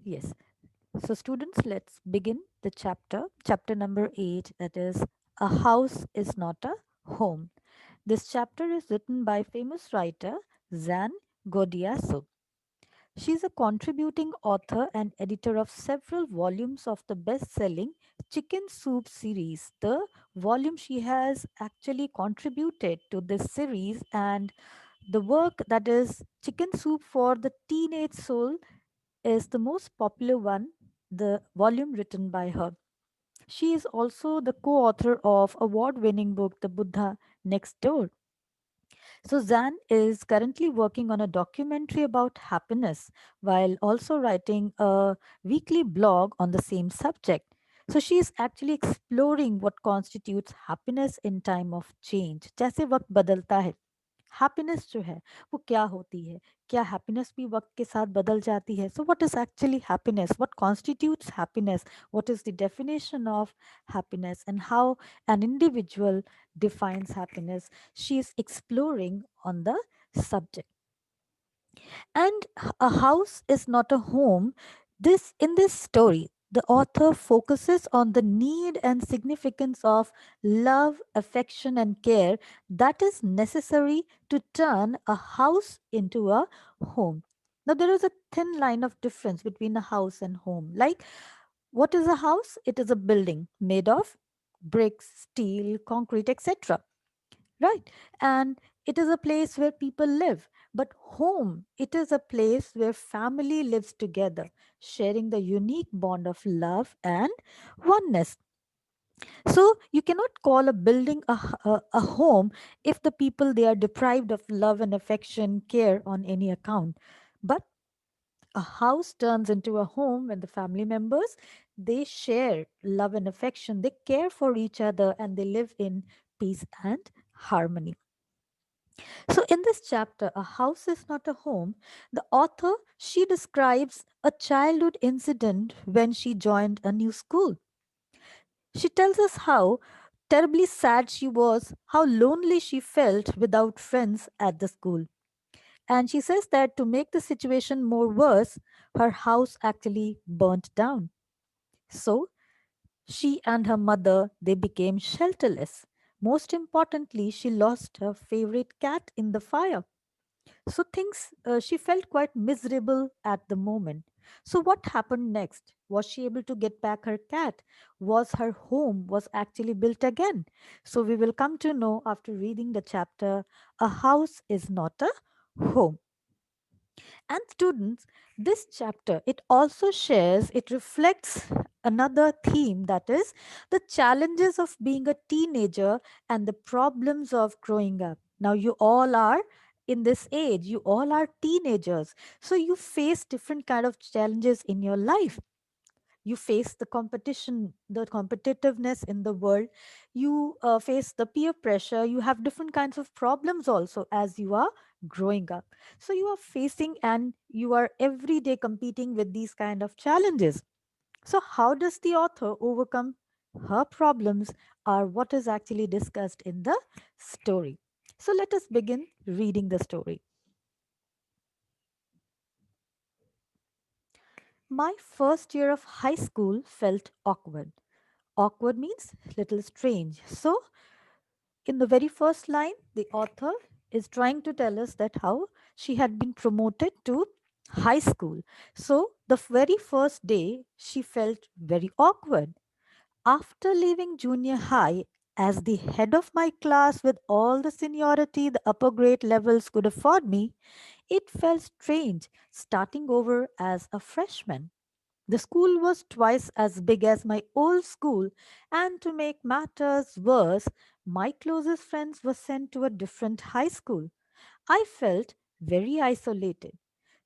Yes. So, students, let's begin the chapter number 8, that is, A House is Not a Home. This chapter is written by famous writer Zan Godiaso. She is a contributing author and editor of several volumes of the best selling Chicken Soup series. The volume she has actually contributed to this series, and the work that is Chicken Soup for the Teenage Soul is the most popular one, the volume written by her. She is also the co-author of award-winning book The Buddha Next Door. So Zan is currently working on a documentary about happiness while also writing a weekly blog on the same subject. So she is actually exploring what constitutes happiness in time of change. जैसे वक्त बदलता है, happiness जो है वो क्या होती है, क्या हैप्पीनेस भी वक्त के साथ बदल जाती है? So what is actually happiness, what constitutes happiness, what is the definition of happiness, and how an individual defines happiness? She is exploring on the subject. And a house is not a home. This in this story, the author focuses on the need and significance of love, affection, and care that is necessary to turn a house into a home. Now, there is a thin line of difference between a house and home. Like, what is a house? It is a building made of bricks, steel, concrete, etc. Right. And it is a place where people live. But home, it is a place where family lives together, sharing the unique bond of love and oneness. So you cannot call a building a home if the people they are deprived of love and affection, care on any account. But a house turns into a home when the family members they share love and affection, they care for each other, and they live in peace and harmony. So, in this chapter, A House is Not a Home, the author she describes a childhood incident when she joined a new school. She tells us how terribly sad she was, how lonely she felt without friends at the school. And she says that to make the situation more worse, her house actually burnt down. So, she and her mother they became shelterless. Most importantly, she lost her favorite cat in the fire. So things, she felt quite miserable at the moment. So what happened next? Was she able to get back her cat? Was her home was actually built again? So we will come to know after reading the chapter, A House is Not a Home. And students, this chapter it also shares, it reflects another theme, that is the challenges of being a teenager and the problems of growing up. Now you all are in this age, you all are teenagers, so you face different kind of challenges in your life. You face the competition, the competitiveness in the world. You face the peer pressure. You have different kinds of problems also as you are growing up. So you are facing and you are every day competing with these kind of challenges. So how does the author overcome her problems, are what is actually discussed in the story. So let us begin reading the story. My first year of high school felt awkward. Awkward means little strange. So, in the very first line, the author is trying to tell us that how she had been promoted to high school. So, the very first day, she felt very awkward. After leaving junior high, as the head of my class with all the seniority the upper grade levels could afford me, it felt strange starting over as a freshman. The school was twice as big as my old school, and to make matters worse, my closest friends were sent to a different high school. I felt very isolated.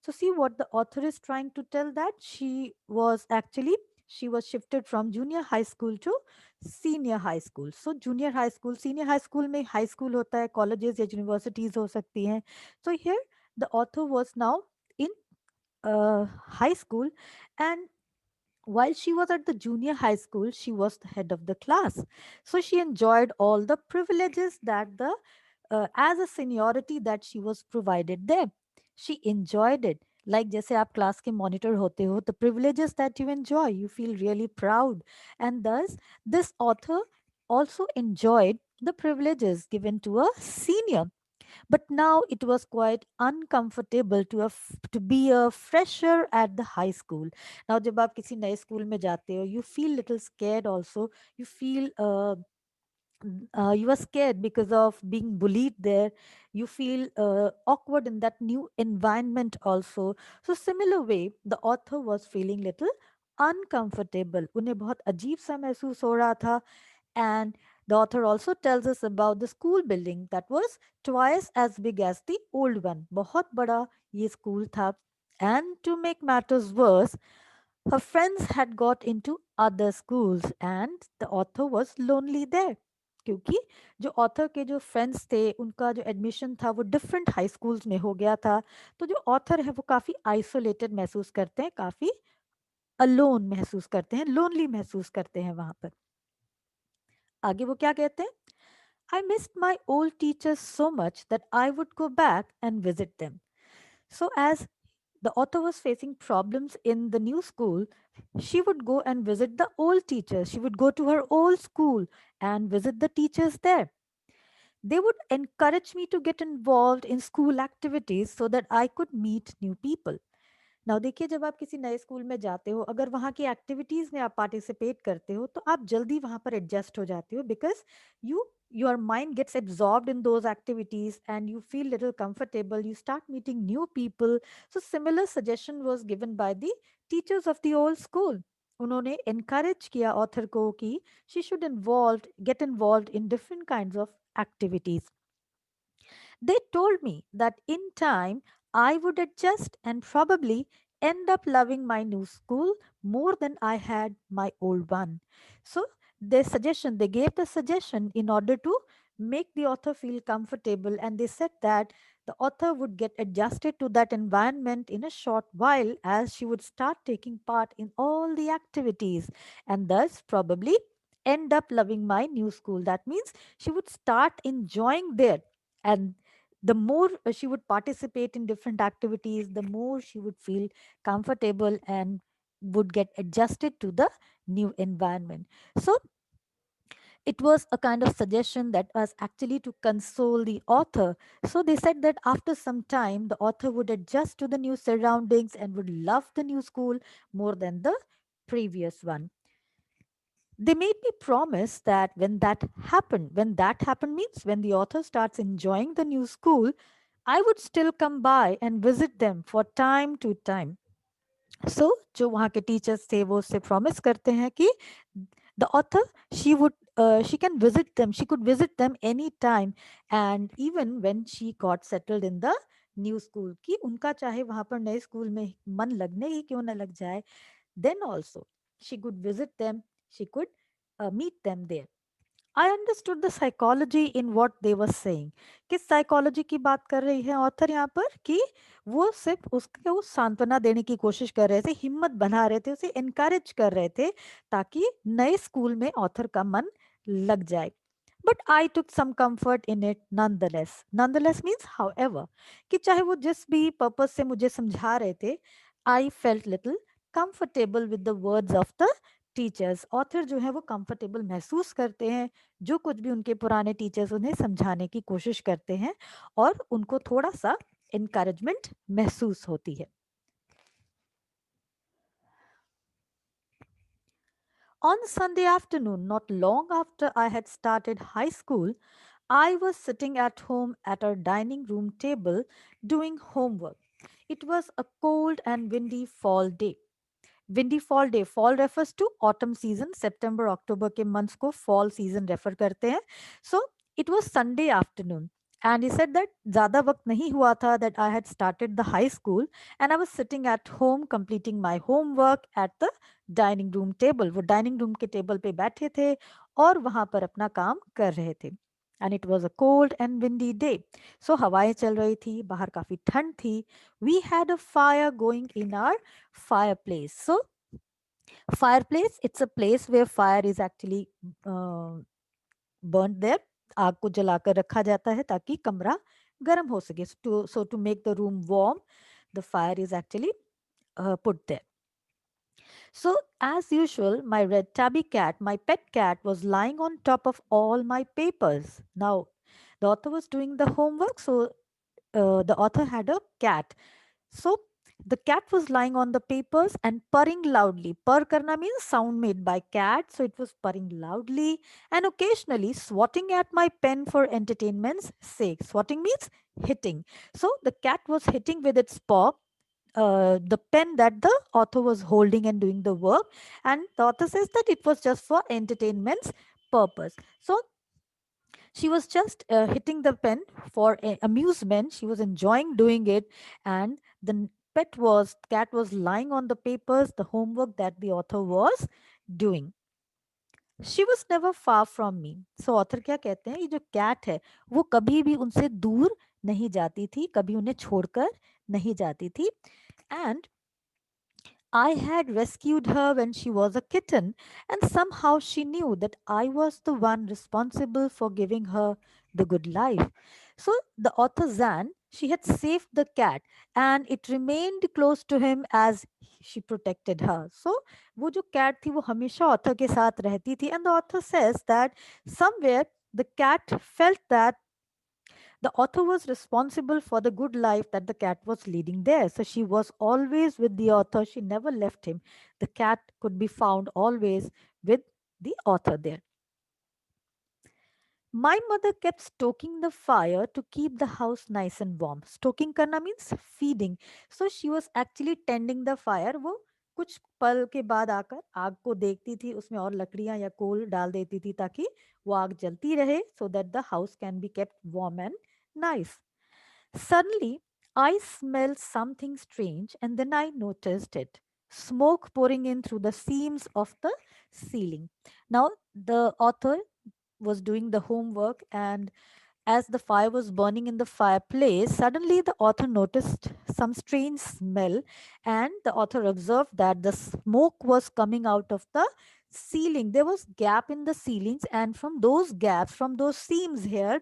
So see what the author is trying to tell, that she was shifted from junior high school to senior high school. So junior high school, senior high school में high school होता है, colleges या universities हो सकती हैं. So here the author was now in high school, and while she was at the junior high school, she was the head of the class. So she enjoyed all the privileges that the as a seniority that she was provided there. She enjoyed it. Like जैसे आप class के monitor होते हो, the privileges that you enjoy, you feel really proud. And thus, this author also enjoyed the privileges given to a senior. But now it was quite uncomfortable to be a fresher at the high school. Now जब आप किसी नए school में जाते हो, you feel little scared also. You feel you are scared because of being bullied there. You feel awkward in that new environment also. So similar way, the author was feeling little uncomfortable. उन्हें बहुत अजीब सा महसूस हो रहा था. And the author also tells us about the school building that was twice as big as the old one. बहुत बड़ा ये school था. And to make matters worse, her friends had got into other schools and the author was lonely there. क्योंकि जो author के जो friends थे उनका जो एडमिशन था वो डिफरेंट हाई स्कूल्स में हो गया था. तो जो ऑथर है वो काफ़ी आइसोलेटेड महसूस करते हैं, काफ़ी अलोन महसूस करते हैं, लोनली महसूस करते हैं वहां पर. आगे वो क्या कहते हैं? I missed my old teachers so much that I would go back and visit them. So, as the author was facing problems in the new school, she would go and visit the old teachers. She would go to her old school and visit the teachers there. They would encourage me to get involved in school activities so that I could meet new people. Now देखिए, जब आप किसी नए school में जाते हो, अगर वहाँ की एक्टिविटीज़ में आप पार्टिसिपेट करते हो, तो आप जल्दी वहाँ पर एडजस्ट हो जाते हो because you your mind gets absorbed in those activities and you feel little comfortable. You start meeting new people. So similar suggestion was given by the teachers of the old school. उन्होंने encourage किया author को कि she should get involved in different kinds of activities. They told me that in time I would adjust and probably end up loving my new school more than I had my old one. So, they gave the suggestion in order to make the author feel comfortable, and they said that the author would get adjusted to that environment in a short while as she would start taking part in all the activities and thus probably end up loving my new school. That means she would start enjoying there, and the more she would participate in different activities, the more she would feel comfortable and would get adjusted to the new environment. So it was a kind of suggestion that was actually to console the author. So they said that after some time, the author would adjust to the new surroundings and would love the new school more than the previous one. They made me promise that when that happened means when the author starts enjoying the new school, I would still come by and visit them for time to time. So जो वहाँ के teachers थे वो उससे promise करते हैं कि the author, she can visit them, she could visit them any time, and even when she got settled in the new school, कि उनका चाहे वहाँ पर नए स्कूल में मन लगने ही क्यों न लग जाए, then also she could visit them, she could meet them there. I understood the psychology in what they were saying. किस साइकोलॉजी की बात कर रही है ऑथर यहाँ पर? कि वो सिर्फ उसको सांत्वना देने की कोशिश कर रहे थे, हिम्मत बना रहे थे, उसे एनकरेज कर रहे थे ताकि नए स्कूल में ऑथर का मन लग जाए. But I took some comfort in it nonetheless means however, कि चाहे वो जिस भी पर्पस से मुझे समझा रहे थे, I felt little comfortable with the words of the teachers. Author जो है वो कंफर्टेबल महसूस करते हैं जो कुछ भी उनके पुराने टीचर्स उन्हें समझाने की कोशिश करते हैं, और उनको थोड़ा सा encouragement महसूस होती है. On Sunday afternoon, not long after I had started high school, I was sitting at home at our dining room table doing homework. It was a cold and windy fall day. Windy fall day, fall refers to autumn season, सितंबर अक्टूबर के months को fall season refer करते हैं. So it was Sunday afternoon and he said that ज़्यादा वक्त नहीं हुआ था that I had started the high school and I was sitting at home completing my homework at the dining room table. वो dining room के table पे बैठे थे और वहां पर अपना काम कर रहे थे. And it was a cold and windy day. So हवाएं चल रही थी, बाहर काफी ठंड थी. We had a fire going in our fireplace. So, fireplace, it's a place where fire is actually burnt there. आग को जलाकर रखा जाता है ताकि कमरा गर्म हो सके. So to make the room warm, the fire is actually put there. So, as usual, my red tabby cat, my pet cat, was lying on top of all my papers. Now, the author was doing the homework, so the author had a cat. So, the cat was lying on the papers and purring loudly. Purr karna means sound made by cat, so it was purring loudly and occasionally swatting at my pen for entertainment's sake. Swatting means hitting. So, the cat was hitting with its paw the pen that the author was holding and doing the work, and the author says that it was just for entertainment's purpose. So she was just hitting the pen for amusement. She was enjoying doing it, and the cat was lying on the papers, the homework that the author was doing. She was never far from me. So author क्या कहते हैं, ये जो cat है वो कभी भी उनसे दूर नहीं जाती थी, कभी उन्हें छोड़कर नहीं जाती थी. And I had rescued her when she was a kitten, and somehow she knew that I was the one responsible for giving her the good life. So, the author Zan, she had saved the cat and it remained close to him as she protected her. So, वो जो cat थी वो हमेशा author के साथ रहती थी, and the author says that somewhere the cat felt that the author was responsible for the good life that the cat was leading there. So she was always with the author. She never left him. The cat could be found always with the author there. My mother kept stoking the fire to keep the house nice and warm. Stoking karna means feeding. So she was actually tending the fire. वो कुछ पल के बाद आकर आग को देखती थी, उसमें और लकड़ियां या कोल डाल देती थी ताकि वो आग जलती रहे, so that the house can be kept warm and nice. Suddenly, I smelled something strange and then I noticed it. Smoke pouring in through the seams of the ceiling. Now, the author was doing the homework, and as the fire was burning in the fireplace, suddenly the author noticed some strange smell, and the author observed that the smoke was coming out of the ceiling. There was gap in the ceilings, and from those gaps, from those seams here,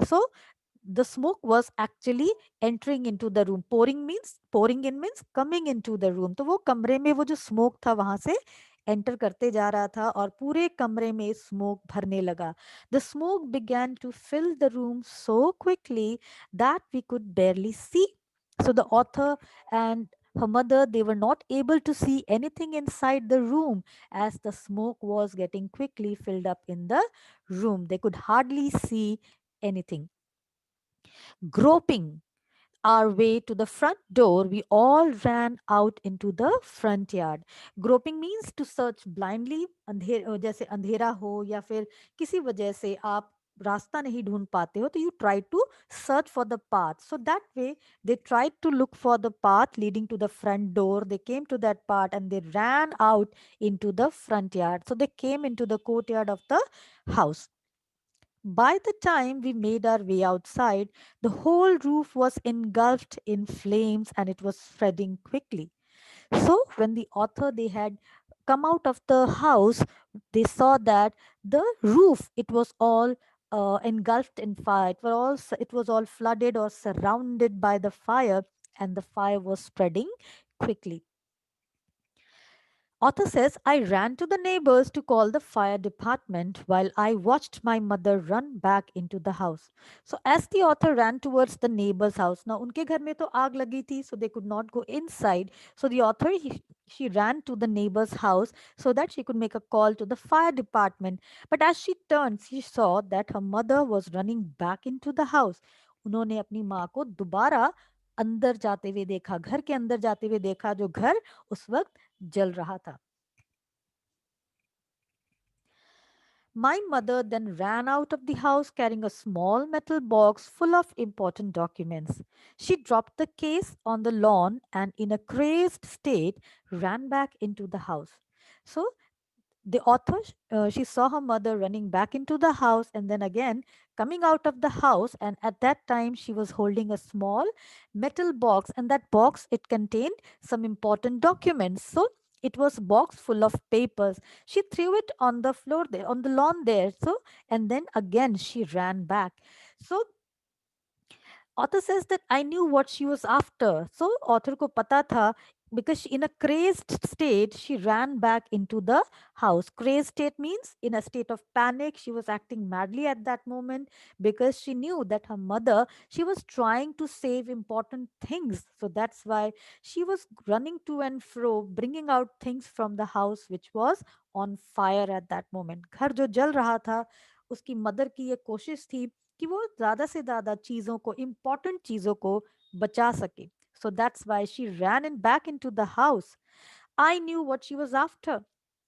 so the smoke was actually entering into the room. Pouring in means coming into the room. तो वो कमरे में वो जो smoke था वहां से enter करते जा रहा था और पूरे कमरे में स्मोक भरने लगा. The smoke began to fill the room so quickly that we could barely see. So the author and her mother, they were not able to see anything inside the room as the smoke was getting quickly filled up in the room. They could hardly see anything. Groping our way to the front door, we all ran out into the front yard. Groping means to search blindly. जैसे अंधेरा हो या फिर किसी वजह से आप रास्ता नहीं ढूंढ पाते हो, तो you try to search for the path. So that way they tried to look for the path leading to the front door. They came to that part and they ran out into the front yard. So they came into the courtyard of the house. By the time we made our way outside, the whole roof was engulfed in flames and it was spreading quickly. So, when the author they had come out of the house, they saw that the roof it was all engulfed in fire. It was all flooded or surrounded by the fire, and the fire was spreading quickly. Author says, I ran to the neighbors to call the fire department while I watched my mother run back into the house. So, as the author ran towards the neighbor's house, now उनके घर में तो आग लगी थी, so they could not go inside. So, the author she ran to the neighbor's house so that she could make a call to the fire department. But as she turned, she saw that her mother was running back into the house. उन्होंने अपनी माँ को दोबारा अंदर जाते हुए देखा, घर के अंदर जाते हुए देखा, जो घर उस वक्त जल रहा था. My mother then ran out of the house carrying a small metal box full of important documents. She dropped the case on the lawn and, in a crazed state, ran back into the house. So, the author she saw her mother running back into the house and then again coming out of the house, and at that time she was holding a small metal box, and that box it contained some important documents. So it was a box full of papers. She threw it on the floor there, on the lawn there. So and then again she ran back. So Author says that I knew what she was after. So author ko pata tha, because in a crazed state she ran back into the house. Crazed state means in a state of panic. She was acting madly at that moment because she knew that her mother, she was trying to save important things. So that's why she was running to and fro, bringing out things from the house which was on fire at that moment. घर जो जल रहा था, उसकी mother की ये कोशिश थी कि वो ज़्यादा से ज़्यादा चीज़ों को, इम्पोर्टेंट चीज़ों को बचा सके. So that's why she ran in back into the house. I knew what she was after.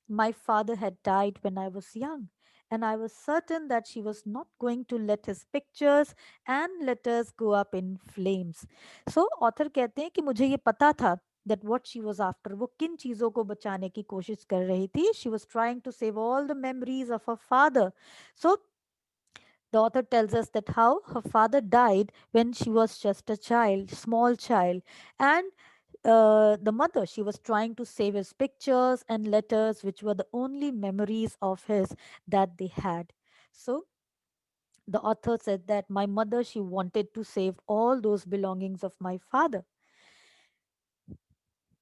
My father had died when I was young, and I was certain that she was not going to let his pictures and letters go up in flames. So author कहते हैं कि मुझे ये पता था that what she was after, वो किन चीज़ों को बचाने की कोशिश कर रही थी. She was trying to save all the memories of her father. So the author tells us that how her father died when she was just a child, small child, and the mother, she was trying to save his pictures and letters, which were the only memories of his that they had. So the author said that my mother, she wanted to save all those belongings of my father.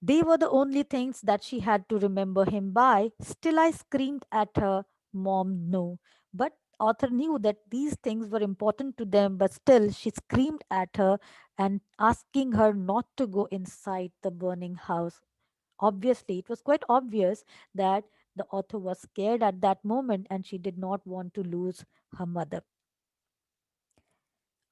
They were the only things that she had to remember him by. Still, I screamed at her, Mom, no. But author knew that these things were important to them, but still she screamed at her and asking her not to go inside the burning house. Obviously, it was quite obvious that the author was scared at that moment and she did not want to lose her mother.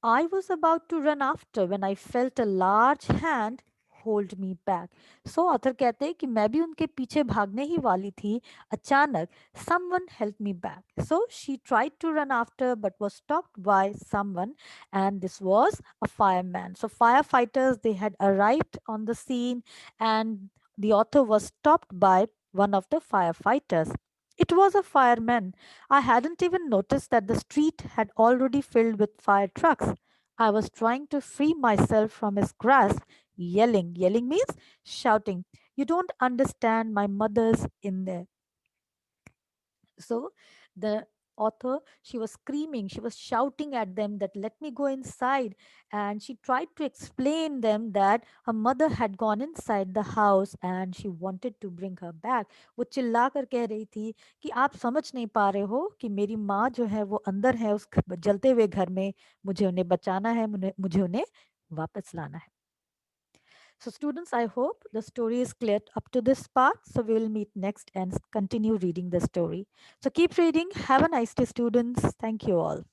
I was about to run after when I felt a large hand hold me back. So author कहते हैं कि मैं भी उनके पीछे भागने ही वाली थी. अचानक someone held me back. So she tried to run after but was stopped by someone, and this was a fireman. So firefighters, they had arrived on the scene, and the author was stopped by one of the firefighters. It was a fireman. I hadn't even noticed that the street had already filled with fire trucks. I was trying to free myself from his grasp, yelling. Yelling means shouting. You don't understand, my mother's in there. So the author, she was screaming, she was shouting at them that let me go inside, and she tried to explain them that her mother had gone inside the house and she wanted to bring her back. वो चिल्ला कर कह रही थी कि आप समझ नहीं पा रहे हो कि मेरी माँ जो है वो अंदर है उस जलते हुए घर में, मुझे उन्हें बचाना है, मुझे उन्हें वापस लाना है. So, students, I hope the story is clear up to this part. So, we will meet next and continue reading the story. So, keep reading. Have a nice day, students. Thank you all.